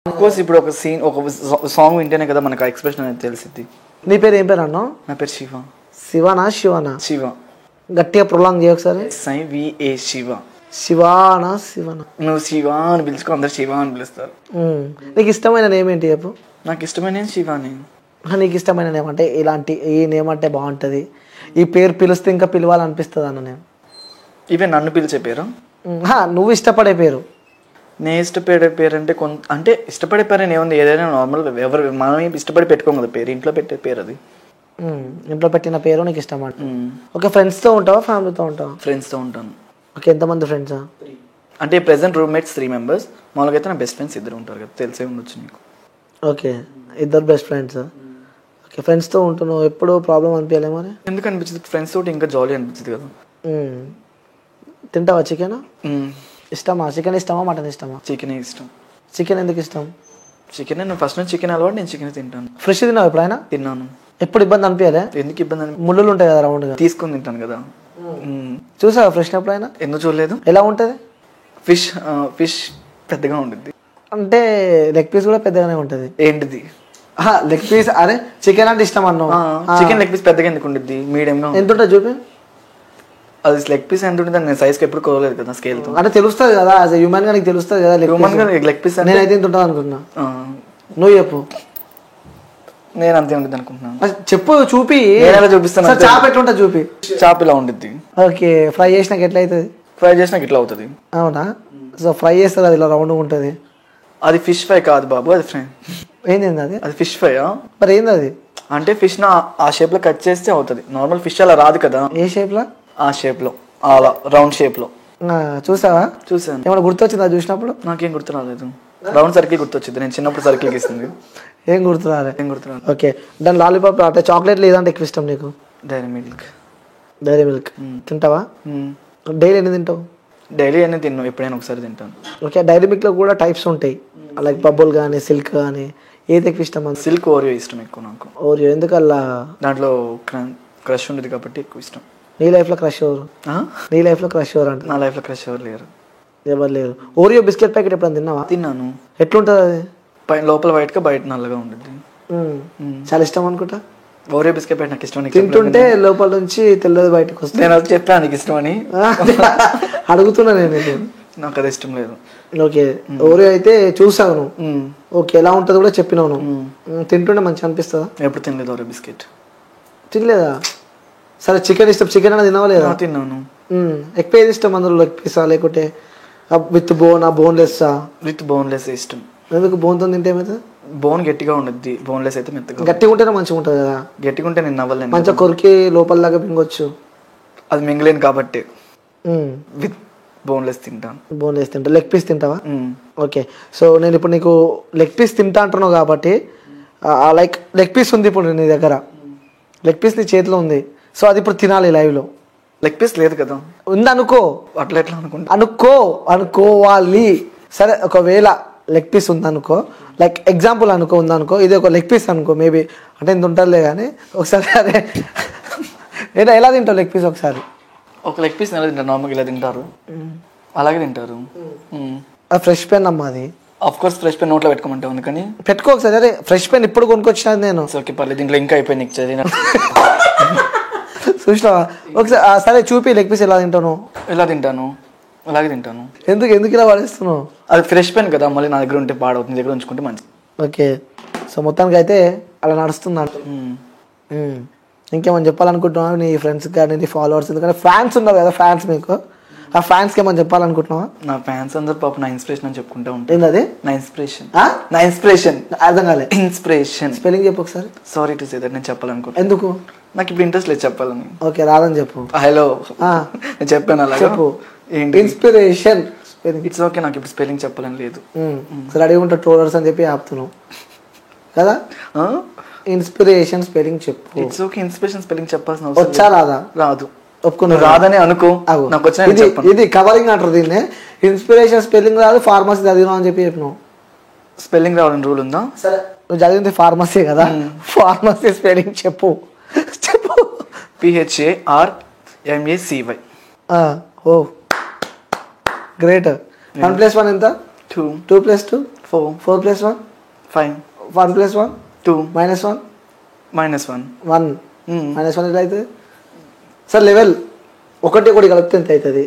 Course ఇప్పుడు ఒక scene ఒక సాంగ్ వింటేనే కదా మనకు ఆ ఎక్స్ప్రెషన్ అనేది తెలిసింది. నీ పేరు ఏం పేరు అన్నావు? నా పేరు శివ. శివనా శివనా? శివ. గట్టిగా ప్రొలాంగ్ చేయ ఒకసారి. SIVA శివ. శివానా శివనా? నువ్వు శివ అని పిలుచుకో, అందరు శివ అని పిలుస్తారు. నీకు ఇష్టమైన నేమ్ ఏంటి చెప్పు? నాకు ఇష్టమైన శివాని. నీకు ఇష్టమైన నేమ్ అంటే ఇలాంటి ఈ నేమ్ అంటే బాగుంటుంది, ఈ పేరు పిలిస్తే ఇంకా పిలవాలనిపిస్తుంది అన్న నేమ్? ఇవే నన్ను పిలిచే పేరు? నువ్వు ఇష్టపడే పేరు? నేను ఇష్టపడే పేరు అంటే అంటే ఇష్టపడే పేరు అని ఏముంది, ఏదైనా నార్మల్ ఎవరు మనం ఇష్టపడి పెట్టుకోం కదా పేరు, ఇంట్లో పెట్టే పేరు అది. ఇంట్లో పెట్టిన పేరు నీకు ఇష్టం అంట. ఓకే, ఫ్రెండ్స్తో ఉంటావా ఫ్యామిలీతో ఉంటావా? ఫ్రెండ్స్తో ఉంటాను. ఓకే, ఎంతమంది ఫ్రెండ్సా? అంటే ప్రెసెంట్ రూమ్మేట్స్ 3 members. మామూలుగా అయితే నా బెస్ట్ ఫ్రెండ్స్ 2 ఉంటారు కదా, తెలిసే ఉండొచ్చు నీకు. Okay, 2 best friends. ఓకే, ఫ్రెండ్స్తో ఉంటున్నావు, ఎప్పుడు ప్రాబ్లం అనిపించలేమో? ఎందుకు అనిపించింది? ఫ్రెండ్స్ తోటి ఇంకా జాలీ అనిపించింది కదా. తింటావా చికెన్? ఇష్టమా చికెన్? ఇష్టమా మటన్ ఇష్టమా? చికెన్ ఇష్టం. చికెన్ ఎందుకు ఇష్టం? చికెన్ నేను ఫస్ట్ నుంచి చికెన్ అలవాటు, నేను చికెన్ తింటాను. ఫ్రెష్ తిన్నావు ఎప్పుడైనా? తిన్నాను. ఎప్పుడు ఇబ్బంది అనిపించలే? ఎందుకు ఇబ్బంది? ముళ్ళులు ఉంటాయి కదా రౌండ్గా, తీసుకొని తింటాను కదా. చూసావా ఫ్రెష్ ఎప్పుడైనా? ఎందుకు చూడలేదు. ఎలా ఉంటుంది? ఫిష్ పెద్దగా ఉంటుంది. అంటే లెగ్ పీస్ కూడా పెద్దగానే ఉంటుంది. ఏంటిది లెగ్ పీస్? అరే చికెన్ అంటే ఇష్టం అన్నావు. చికెన్ లెగ్ పీస్ పెద్దగా ఎందుకు ఉంటుంది? మీడియంగా. ఎంత ఉంటుంది చూపి? అది లెగ్ పీస్ ఎంత ఉంటుంది? నేను సైజ్కి ఎప్పుడు కోరలేదు కదా స్కేల్తో. అంటే తెలుస్తుంది కదా, యాజ్ హ్యూమన్ గా నీకు తెలుస్తుంది కదా హ్యూమన్ గా లెగ్ పీస్. నేనైతే ఇంత ఉంటుంది అనుకున్నా. నువ్వు చెప్పు. నేను అంతే ఉంటుంది అనుకుంటున్నాను. చెప్పు, చూపి. చూపిస్తాను. చాప ఎట్లుంటుంది చూపి? చాప ఇలా ఉంటుంది. ఓకే, ఫ్రై చేసినాక ఎట్లా అవుతుంది? ఫ్రై చేసినాక ఇట్లా అవుతుంది. అవునా? సో ఫ్రై చేస్తుంది అది ఇలా రౌండ్గా ఉంటుంది. అది ఫిష్ ఫ్రై కాదు బాబు, అది ఫ్రై. ఏంది అది? అది ఫిష్ ఫ్రై. మరి ఏంది అది? అంటే ఫిష్ ను ఆ షేప్ లో కట్ చేస్తే అవుతుంది. నార్మల్ ఫిష్ అలా రాదు కదా. ఏ షేప్ లో? ఆ షేప్ లో, అలా రౌండ్ షేప్ లో. చూసావా? చూసాను. ఏమైనా గుర్తొచ్చిందా చూసినప్పుడు? నాకేం గుర్తు రాలేదు. రౌండ్ సర్కిల్ గుర్తొచ్చింది, నేను చిన్నప్పుడు సర్కిల్ గీసింది. ఏం గుర్తు రాలేదు? ఏం గుర్తు రాలేదు. ఓకే, దాని లాలీపాప్ అంటే చాక్లెట్ లేదంటే ఎక్కువ ఇష్టం నీకు? Dairy Milk. డైరీ మిల్క్ తింటావా? డైలీ ఎన్ని తింటావు? డైలీ అన్నీ తిన్నాను, ఎప్పుడైనా ఒకసారి తింటాను. ఓకే, డైరీ మిల్క్ లో కూడా టైప్స్ ఉంటాయి, లైక్ బబుల్ కానీ సిల్క్ కానీ. ఏది ఎక్కువ ఇష్టం? సిల్క్. ఓరియో ఇష్టం ఎక్కువ నాకు. ఓరియో ఎందుకల్లా? దాంట్లో క్రష్ ఉండేది కాబట్టి ఎక్కువ ఇష్టం. నీ లైఫ్ లో క్రష్ ఎవరు? నీ లైఫ్ లో క్రష్ ఎవరు అంటే? నా లైఫ్ లో క్రష్ ఎవరు లేరు. ఎవరు లేరు. ఓరియో బిస్కెట్ ప్యాకెట్ ఎప్పుడైనా తిన్నావా? తిన్నాను. ఎట్లుంటుంది అది? లోపల వైట్ గా బయట నల్లగా ఉంటుంది. చాలా ఇష్టం అనుకుంటా. ఓరియో బిస్కెట్ ప్యాకెట్ నాకు ఇష్టం. తింటుంటే లోపల నుంచి తెల్లది బయటకు వస్తుంది. నేను అది చెప్పాను నీకు ఇష్టం అని. అడుగుతున్నా నేను. నాకు అది ఇష్టం లేదు. ఓకే, ఓరియో అయితే చూసావు నువ్వు. ఓకే, ఎలా ఉంటుందో కూడా చెప్పినావు నువ్వు. తింటుంటే మంచిగా అనిపిస్తుందా? ఎప్పుడు తినలేదు ఓరియో బిస్కెట్. తినలేదా? సరే, చికెన్ ఇష్టం. చికెన్ అయినా తినవా లేదా? తిన్నాను. ఎక్కువ ఏది ఇష్టం అందులో? లెగ్ పీసా లేకుంటే విత్ బోన్లెస్? విత్ బోన్లెస్ ఇష్టం. ఎందుకు? బోన్తో తింటే ఏమవుతుంది? బోన్ గట్టిగా ఉండద్ది, బోన్లెస్ అయితే మెత్తగా. గట్టిగా ఉంటేనే మంచిగా ఉంటుంది కదా. గట్టిగా ఉంటే నేను నవ్వలేను. మంచిగా కొరికి లోపల దాకా మింగొచ్చు. అది మింగలేను కాబట్టి విత్ బోన్లెస్ తింటాను. బోన్లెస్ తింటా. లెగ్ పీస్ తింటావా? ఓకే, సో నేను ఇప్పుడు నీకు లెగ్ పీస్ తింటా అంటున్నావు కాబట్టి, లైక్ లెగ్ పీస్ ఉంది ఇప్పుడు నీ దగ్గర, లెగ్ పీస్ నీ చేతిలో ఉంది, సో అది ఇప్పుడు తినాలి లైవ్లో. లెగ్ పీస్ లేదు కదా. ఉంది అనుకో. అట్లా ఎట్లా అనుకోవాలి. సరే, ఒకవేళ లెగ్ పీస్ ఉందనుకో, లైక్ ఎగ్జాంపుల్ ఉందనుకో, ఇది ఒక లెగ్ పీస్ అనుకో, మేబీ అంటే ఇంత ఉంటుందిలే కానీ ఒకసారి. అరే ఎలా తింటావు లెగ్ పీస్ ఒకసారి? ఒక లెగ్ పీస్ ఎలా తింటారు? నార్మల్గా ఇలా తింటారు, అలాగే తింటారు. ఫ్రెష్ పెన్ అమ్మా అది. ఆఫ్ కోర్స్ ఫ్రెష్ పెన్ నోట్లో పెట్టుకోమంటే ఉంది కానీ పెట్టుకో ఒకసారి. అరే ఫ్రెష్ పెన్ ఇప్పుడు కొనుక్కొచ్చినది నేను. ఓకే పర్లేదు, దీంట్లో ఇంకా అయిపోయింది చదివిన. చూసినావా? ఒకసారి సరే చూపి లెగ్ పీస్ ఎలా తింటాను. ఎలా తింటాను? అలాగే తింటాను. ఎందుకు ఇలా పడేస్తున్నావు? అది ఫ్రెష్ పెన్ కదా, మళ్ళీ నా దగ్గర ఉంటే పాడవుతుంది, దగ్గర ఉంచుకుంటే మంచిది. ఓకే, సో మొత్తానికి అయితే అలా నడుస్తుంది. ఇంకేమని చెప్పాలనుకుంటున్నావు నీ ఫ్రెండ్స్ కానీ నీ ఫాలోవర్స్? ఎందుకంటే ఫ్యాన్స్ ఉన్నారు కదా, ఫ్యాన్స్ మీకు, ఆ ఫ్యాన్స్కి ఏమని చెప్పాలనుకుంటున్నావా? నా ఫ్యాన్స్ అందరు పాప నా ఇన్స్పిరేషన్ అని చెప్పుకుంటా ఉంటాను. ఏంటది? నా ఇన్స్పిరేషన్. అర్థం కాలే. ఇన్స్పిరేషన్ స్పెల్లింగ్ చెప్పు ఒకసారి. సారీ టు సే దట్, నేను చెప్పాలనుకుంటున్నాను. ఎందుకు? నాకు ఇప్పుడు ఇంట్రెస్ట్ లేదు చెప్పాలని. ఓకే, రాదని చెప్పు. హలో, నేను చెప్పాను అలా. చెప్పు. Inspiration spelling. ఇట్స్ ఓకే, నాకు ఇప్పుడు స్పెల్లింగ్ చెప్పాలని లేదు. సరే, అడిగి ఉంటా ట్రోలర్స్ అని చెప్పి ఆపుతున్నావు కదా. ఇన్స్పిరేషన్ స్పెల్లింగ్ చెప్పు. ఇట్స్ ఓకే, ఇన్స్పిరేషన్ స్పెల్లింగ్ చెప్పాల్సిన అవసరం వచ్చా రాదా? రాదు. ఒప్పుకున్నా. రాదని అనుకో, నాకు వచ్చిన ఇది కవరింగ్ అంటారు దీన్ని. ఇన్స్పిరేషన్ స్పెల్లింగ్ రాదు, ఫార్మసీ చదివినావు అని చెప్పి చెప్పినావు. స్పెల్లింగ్ రావాలని రూల్ ఉందా? సరే, నువ్వు చదివింది ఫార్మసీ కదా, ఫార్మసీ స్పెల్లింగ్ చెప్పు. PHARMACY. ఓ గ్రేట్. 1+1 ఎంత? 2 2 + 2 4 4 + 1 5 1 + 1 2 -1 -1 1 -1 ఎలా అవుతుంది సార్? లెవెల్ ఒకటి కలిపితే ఎంత అవుతుంది?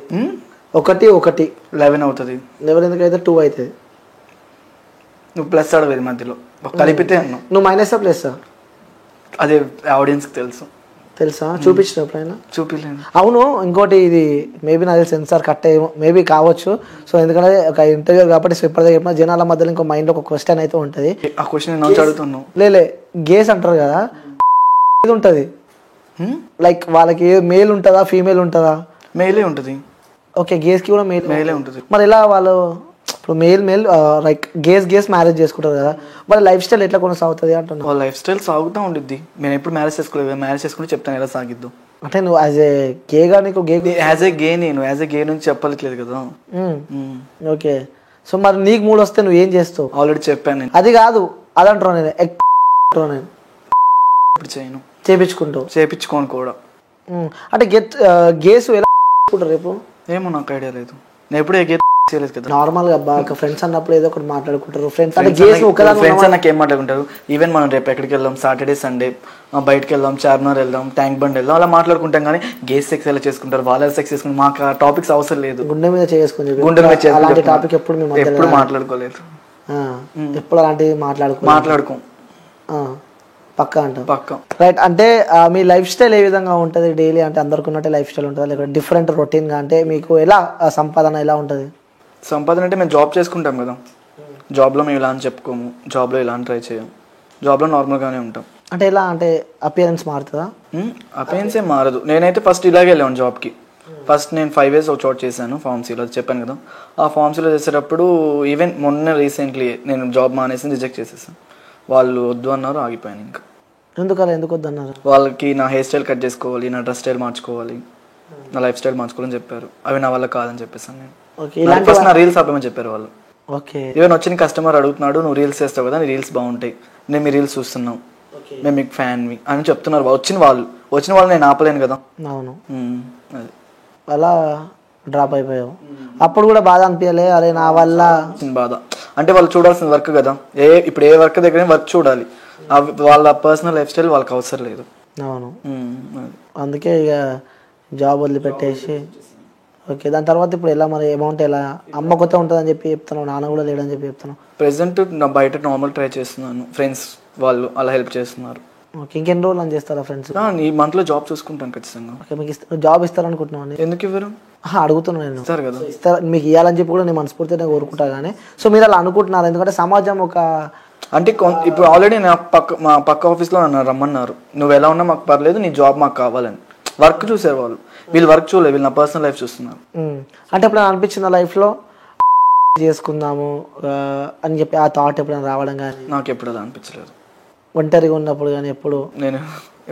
1 1 11 అవుతుంది. లెవెల్ ఎందుకు అయితే 2 అవుతుంది. నువ్వు ప్లస్ అడవేది మధ్యలో కలిపితే అన్నావు. నువ్వు మైనసా ప్లస్సా? అదే ఆడియన్స్కి తెలుసా? చూపించిన ఎప్పుడైనా? చూపిలేను. అవును, ఇంకోటి ఇది మేబీ నాకు సెన్సార్ కట్ అయ్యేమో, మేబీ కావచ్చు. సో ఎందుకంటే ఒక ఇంటర్వ్యూ కాబట్టి సో ఇప్పటికే చెప్పిన జనాల మధ్యలో ఇంకో మైండ్లో ఒక క్వశ్చన్ అయితే ఉంటుంది. ఆ క్వశ్చన్ నేను అడుగుతున్నావు. లేలే గేస్ అంటారు కదా, ఇది ఉంటుంది లైక్ వాళ్ళకి మేల్ ఉంటుందా ఫీమేల్ ఉంటుందా? మేలే ఉంటుంది. ఓకే, గేస్కి కూడా మేలే ఉంటుంది. మరి ఎలా వాళ్ళు ఇప్పుడు మేల్ లైక్ గేస్ మ్యారేజ్ చేసుకుంటారు కదా, వాళ్ళ లైఫ్ స్టైల్ ఎట్లా కొనసాగుతుంది అంటున్నా? వాళ్ళ లైఫ్ స్టైల్ సాగుతూ ఉండిద్ది. నేను ఎప్పుడు మ్యారేజ్ చేసుకోలేదు, మ్యారేజ్ చేసుకుంటే చెప్తాను ఎలా సాగిద్దు. అంటే నువ్వు యాజ్ ఏ గేగా నీకు యాజ్ ఏ గే నేను యాజ్ ఏ గే నుంచి చెప్పలేదు కదా. ఓకే, సో మరి నీకు మూడు వస్తే నువ్వు ఏం చేస్తావు? ఆల్రెడీ చెప్పాను నేను. అది కాదు, అదంటారు నేను ఇప్పుడు చేయను, చేపించుకోను కూడా. అంటే గేస్ ఎలా చేసుకుంటారు రేపు? ఏమో నాకు ఐడియా లేదు, నేను ఎప్పుడు ఏ గే చేయలేదు కదా. నార్మల్ గా బాగా ఫ్రెండ్స్ అన్నప్పుడు ఏదో ఒకటి మాట్లాడుకుంటారు. ఫ్రెండ్స్ అంటే గేస్ ఫ్రెండ్స్ అన్నకి ఏం మాట్లాడుకుంటారు. ఈవెన్ మనం రేపు ఎక్కడికి వెళ్దాం, సాటర్డే సండే బయటకు వెళ్దాం, చార్మినార్ వెళ్దాం, ట్యాంక్ బండ్ వెళ్దాం, అలా మాట్లాడుకుంటాం. కానీ గేస్ సెక్స్ ఎలా చేసుకుంటారు, వాళ్ళ సెక్స్ చేసుకుంటారు, మాకు ఆ టాపిక్స్ అవసరం లేదు. గుండె మీద చేసుకుని అలాంటి టాపిక్ ఎప్పుడు మాట్లాడుకోలేదు. ఎప్పుడు అలాంటివి మాట్లాడుకోం పక్కా అంటాం. పక్కా రైట్. అంటే మీ లైఫ్ స్టైల్ ఏ విధంగా ఉంటుంది డైలీ? అంటే అందరికి ఉన్నట్టే లైఫ్ స్టైల్ ఉంటుందా లేకపోతే డిఫరెంట్ రొటీన్గా? అంటే మీకు ఎలా సంపాదన ఎలా ఉంటుంది? సంపాదన అంటే మేము జాబ్ చేసుకుంటాం కదా, జాబ్లో మేము ఇలా అని చెప్పుకోము, జాబ్లో ఇలా అని ట్రై చేయం, జాబ్లో నార్మల్గానే ఉంటాం. అంటే ఎలా అంటే అపియరెన్స్ మారుతుందా? అపియరెన్స్ ఏం మారదు. నేనైతే ఫస్ట్ ఇలాగే వెళ్ళాను జాబ్కి. ఫస్ట్ నేను 5 years ఒక చోట చేశాను ఫార్మసీలో, చెప్పాను కదా. ఆ ఫార్మసీలో చేసేటప్పుడు ఈవెన్ మొన్న రీసెంట్లీ నేను జాబ్ మానేసి రిజెక్ట్ చేసేసాను. వాళ్ళు వద్దు అన్నారు, ఆగిపోయాను. ఇంకా ఎందుకు వద్దు అన్నారు? వాళ్ళకి నా హెయిర్ స్టైల్ కట్ చేసుకోవాలి, నా డ్రెస్ స్టైల్ మార్చుకోవాలి, నా లైఫ్ స్టైల్ మార్చుకోవాలని చెప్పారు. అవి నా వల్ల కాదని చెప్పేసాను నేను. ఫస్ట్ నా రీల్స్ ఆపమని చెప్పారు వాళ్ళు. ఓకే, ఈవెన్ వచ్చిన కస్టమర్ అడుగుతున్నాడు, నువ్వు రీల్స్ చేస్తావు కదా, నీ రీల్స్ బాగుంటాయి, నేను మీ రీల్స్ చూస్తున్నాం, మేము మీకు ఫ్యాన్వి అని చెప్తున్నారు. వచ్చిన వాళ్ళు నేను ఆపలేను కదా. అవును, అది అలా డ్రాప్ అయిపోయావు. అప్పుడు కూడా బాధ అనిపించలే? అరే నా వల్ల బాధ అంటే వాళ్ళు చూడాల్సిన వర్క్ కదా, ఇప్పుడు ఏ వర్క్ దగ్గర వర్క్ చూడాలి, వాళ్ళ పర్సనల్ లైఫ్ స్టైల్ వాళ్ళకి అవసరం లేదు. అవును, అందుకే ఇక జాబ్ వదిలిపెట్టేసి. ఓకే, దాని తర్వాత ఇప్పుడు ఎలా మరి అమౌంట్ ఎలా? అమ్మ కొత్త ఉంటుందని చెప్పి చెప్తున్నావు, నాన్న కూడా లేడని చెప్పి చెప్తున్నావు. ప్రెసెంట్ నా బయట నార్మల్ ట్రై చేస్తున్నాను, ఫ్రెండ్స్ వాళ్ళు అలా హెల్ప్ చేస్తున్నారు. ఓకే, ఇంకెన్ని రోజులు అని చేస్తారా ఫ్రెండ్స్? ఈ మంత్లో జాబ్ చూసుకుంటాను ఖచ్చితంగా. ఓకే, మీకు జాబ్ ఇస్తారనుకుంటున్నాను. ఎందుకు ఇవ్వరు? అడుగుతున్నాను నేను. ఇస్తారు కదా, ఇస్తారు, మీకు ఇవ్వాలని చెప్పి కూడా నేను మనస్ఫూర్తిగా కోరుకుంటా. కానీ సో మీరు అలా అనుకుంటున్నారు ఎందుకంటే సమాజం ఒక అంటే ఇప్పుడు ఆల్రెడీ మా పక్క ఆఫీస్లో నన్ను రమ్మన్నారు, నువ్వు ఎలా ఉన్నా మాకు పర్లేదు, నీ జాబ్ మాకు కావాలని. వర్క్ చూసారు వాళ్ళు, వీళ్ళు వర్క్ చూడలేదు, వీళ్ళు నా పర్సనల్ లైఫ్ చూస్తున్నారు. అంటే ఎప్పుడైనా అనిపించింది లైఫ్లో చేసుకుందాము అని చెప్పి ఆ థాట్ ఎప్పుడైనా రావడం? కానీ నాకు ఎప్పుడు అలా అనిపించలేదు. ఒంటరిగా ఉన్నప్పుడు కానీ ఎప్పుడు? నేను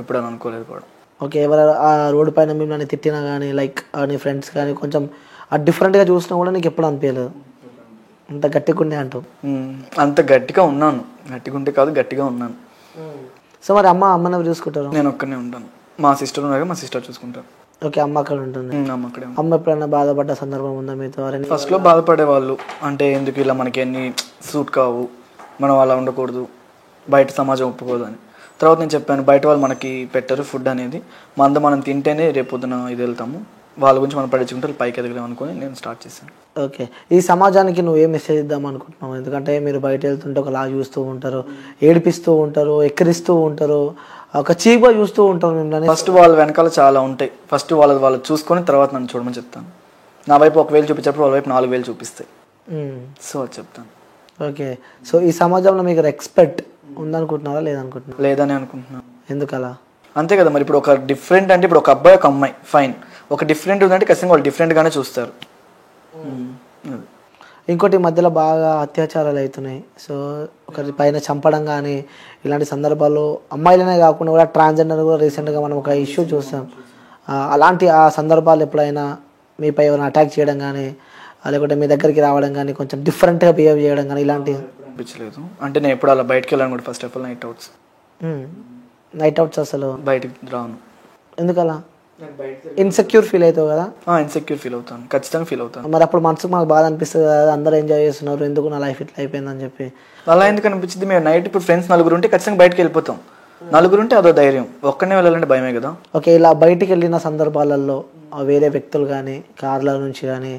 ఎప్పుడు అలా అనుకోలేదు కూడా. ఓకే, ఎవరు ఆ రోడ్డు పైన మిమ్మల్ని తిట్టినా కానీ లైక్ నీ ఫ్రెండ్స్ కానీ కొంచెం డిఫరెంట్గా చూసినా కూడా నీకు ఎప్పుడు అనిపించలేదు? అంత గట్టిగా ఉండే అంటావు? అంత గట్టిగా ఉన్నాను, గట్టిగా ఉంటే కాదు, గట్టిగా ఉన్నాను. సో మరి అమ్మని ఎవరు చూసుకుంటారు? నేను ఒక్కనే ఉంటాను, మా సిస్టర్ ఉన్నారు, మా సిస్టర్ చూసుకుంటారు. ఓకే, అమ్మ అక్కడ ఉంటుంది. అక్కడే. అమ్మ ఎప్పుడైనా బాధపడ్డ సందర్భం ఉందా మీతో? ఫస్ట్లో బాధపడేవాళ్ళు, అంటే ఎందుకు ఇలా మనకి అన్ని సూట్ కావు, మనం అలా ఉండకూడదు, బయట సమాజం ఒప్పుకోదు అని. తర్వాత నేను చెప్పాను, బయట వాళ్ళు మనకి పెట్టరు ఫుడ్ అనేది, మనం తింటేనే రేపొద్దున ఇది వెళ్తాము, వాళ్ళ గురించి మనం పడించుకుంటే పైకి ఎదగలేము అనుకుని నేను స్టార్ట్ చేశాను. ఓకే, ఈ సమాజానికి నువ్వు ఏ మెసేజ్ ఇద్దాం అనుకుంటున్నావు? ఎందుకంటే మీరు బయట వెళ్తుంటే ఒకలా చూస్తూ ఉంటారు, ఏడిపిస్తూ ఉంటారు, ఎక్కిరిస్తూ ఉంటారు, ఒక చీప్గా చూస్తూ ఉంటారు మిమ్మల్ని. ఫస్ట్ వాళ్ళ వెనకాల చాలా ఉంటాయి, ఫస్ట్ వాళ్ళు చూసుకొని తర్వాత నన్ను చూడమని చెప్తాను. నా వైపు 1,000 చూపించినప్పుడు వాళ్ళ వైపు 4,000 చూపిస్తాయి, సో అది చెప్తాను. ఓకే, సో ఈ సమాజంలో మీకు రెస్పెక్ట్ ఉందనుకుంటున్నారా లేదనుకుంటున్నారా? లేదని అనుకుంటున్నాను. ఎందుకలా? అంతే కదా మరి, ఇప్పుడు ఒక డిఫరెంట్ అంటే ఇప్పుడు ఒక అబ్బాయి ఒక అమ్మాయి ఫైన్, ఒక డిఫరెంట్ ఉందంటే ఖచ్చితంగా వాళ్ళు డిఫరెంట్గానే చూస్తారు. ఇంకోటి మధ్యలో బాగా అత్యాచారాలు అవుతున్నాయి, సో ఒకరి పైన చంపడం కానీ ఇలాంటి సందర్భాల్లో అమ్మాయిలనే కాకుండా కూడా ట్రాన్స్జెండర్ కూడా రీసెంట్గా మనం ఒక ఇష్యూ చూస్తాం. అలాంటి ఆ సందర్భాలు ఎప్పుడైనా మీపై ఎవరైనా అటాక్ చేయడం కానీ లేకుంటే మీ దగ్గరికి రావడం కానీ కొంచెం డిఫరెంట్గా బిహేవ్ చేయడం కానీ ఇలాంటివి అనిపించలేదు? అంటే నేను ఎప్పుడు అలా బయటకు వెళ్ళాను కూడా, first of all night outs అసలు బయటికి రాను. ఎందుకలా? ఇన్సెక్యూర్ ఫీల్ అవుతావు కదా? ఇన్సెక్యూర్ ఫీల్ అవుతాను, ఖచ్చితంగా ఫీల్ అవుతాను. మరి అప్పుడు మనసుకు మాకు బాధ అనిపిస్తుంది కదా, అందరూ ఎంజాయ్ చేస్తున్నారు, ఎందుకు నా లైఫ్ ఇట్లా అయిపోయిందని చెప్పి. అలా ఎందుకు అనిపించింది? మేము నైట్ ఇప్పుడు ఫ్రెండ్స్ నలుగురు ఉంటే ఖచ్చితంగా బయటకు వెళ్ళిపోతాం. నలుగురు ఉంటే అదో ధైర్యం, ఒక్కనే వెళ్ళాలంటే భయమే కదా. ఓకే, ఇలా బయటికి వెళ్ళిన సందర్భాలలో వేరే వ్యక్తులు కానీ కార్ల నుంచి కానీ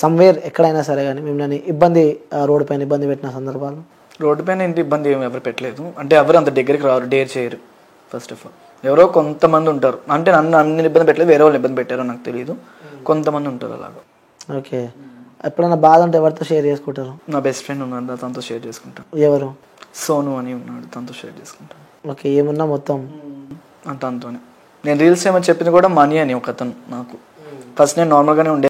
సమ్వేర్ ఎక్కడైనా సరే కానీ మిమ్మల్ని ఇబ్బంది, రోడ్డు పైన ఇబ్బంది పెట్టిన సందర్భాలు? రోడ్డు పైన ఇంటి ఇబ్బంది ఏమి ఎవరు పెట్టలేదు. అంటే ఎవరు అంత దగ్గరికి రారు, డేర్ చేయరు. ఫస్ట్ ఆఫ్ ఆల్ ఎవరో కొంతమంది ఉంటారు, అంటే నన్ను అన్ని ఇబ్బంది పెట్టలేదు, వేరే వాళ్ళు ఇబ్బంది పెట్టారో నాకు తెలియదు, కొంతమంది ఉంటారు అలాగా. ఓకే, ఎప్పుడైనా బాధ ఉంటే ఎవరితో షేర్ చేసుకుంటారు? నా బెస్ట్ ఫ్రెండ్ ఉన్నాడు, తనతో షేర్ చేసుకుంటాను. ఎవరు? సోను అని ఉన్నాడు, తనతో షేర్ చేసుకుంటాను. ఓకే, ఏమున్నా మొత్తం తనతోనే. నేను రీల్స్ ఏమో చెప్పింది కూడా మనీ అని ఒక అతను నాకు. ఫస్ట్ నేను నార్మల్గానే ఉండే